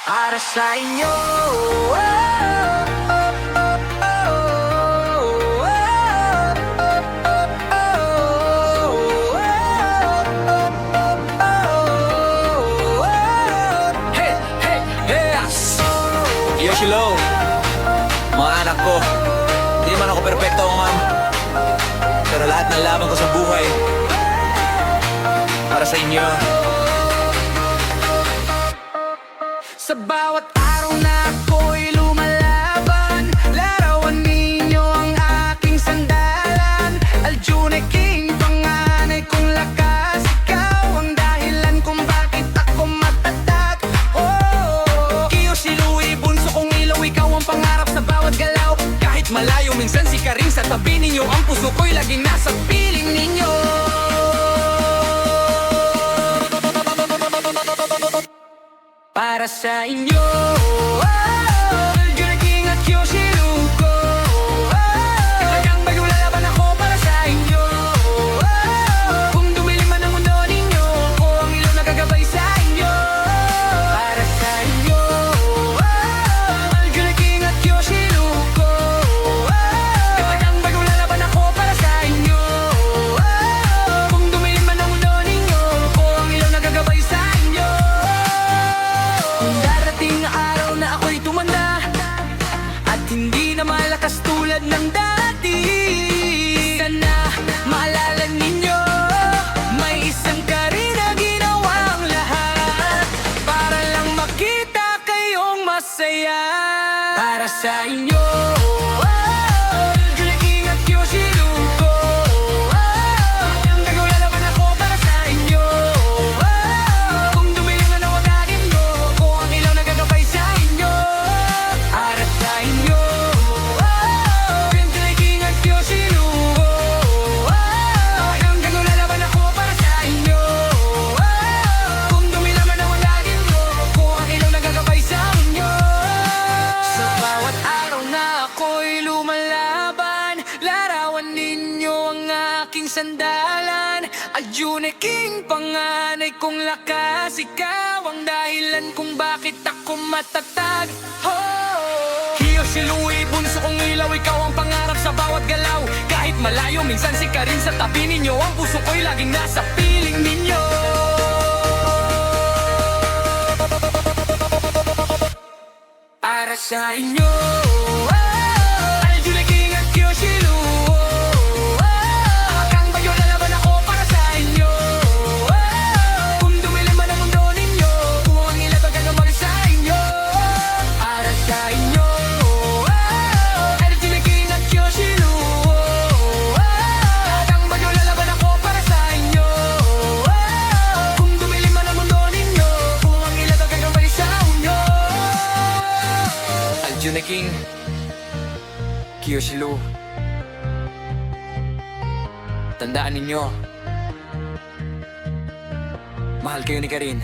Para sa inyo. Hey, hey, yes! Yoshilo, mga anak ko, hindi man ako perpekto man, pero lahat ng laban ko sa buhay para sa inyo. Sa bawat araw na ako'y lumalaban, larawan ninyo ang aking sandalan. Aljune King, panganay kong lakas. Ikaw ang dahilan kung bakit ako matatag. Oh, Kiyoshi-Louie, bunso kong ilaw. Ikaw ang pangarap sa bawat galaw. Kahit malayo, minsan si Karing sa tabi ninyo. Ang puso ko'y laging nasa piling ninyo. Para sa inyo, Aljune King at Yoshi-Lou ko. Talagang maglalaban ako para sa inyo. Kung dumilim man ang mundo ninyo, ako ang ilaw na gagabay sa inyo. Para sa inyo, Aljune King at Yoshi-Lou ko. Talagang maglalaban ako para sa inyo. Kung dumilim man ang mundo ninyo, ako ang ilaw na gagabay sa inyo. Kung darating na araw na ako'y tumanda at hindi na malakas tulad ng dati, sana maalala ninyo, may isang Karing na ginawang lahat para lang makita kayong masaya. Para sa inyo, Aljune King at Yoshi-Lou ko. Talagang maglalaban ako para sa inyo. Kung dumilim man ang waganin nyo, ako ang ilaw na gagabay sa inyo. Para sa inyo, Aljune King at Yoshi-Lou ko. Talagang maglalaban ako para sa inyo. Kung dumilim man ang waganin nyo, ako ang ilaw na gagabay sa inyo. Sa bawat araw na ako'y lumalaban, larawan ninyo ang aking sandalan. Aljune King, panganay kong lakas. Ikaw ang dahilan kung bakit ako matatag. Oh, Kiyoshi-Louie, bunso kong ilaw. Ikaw ang pangarap sa bawat galaw. Kahit malayo, minsan si Karing sa tabi ninyo. Ang puso ko'y laging nasa piling ninyo. Para sa inyo, Aljune King at Yoshi-Lou. Hanggang ngayon lalaban ako para sa inyo. Kung dumilim man ang mundo ninyo, ako ang ilaw na gagabay sa inyo. Para sa inyo, Aljune King at Yoshi-Lou. Hanggang ngayon lalaban ako para sa inyo. Kung dumilim man ang mundo ninyo, ako ang ilaw na gagabay sa inyo. Aljune King, Kiyoshi-Lou, tandaan ninyo, mahal kayo ni Karing.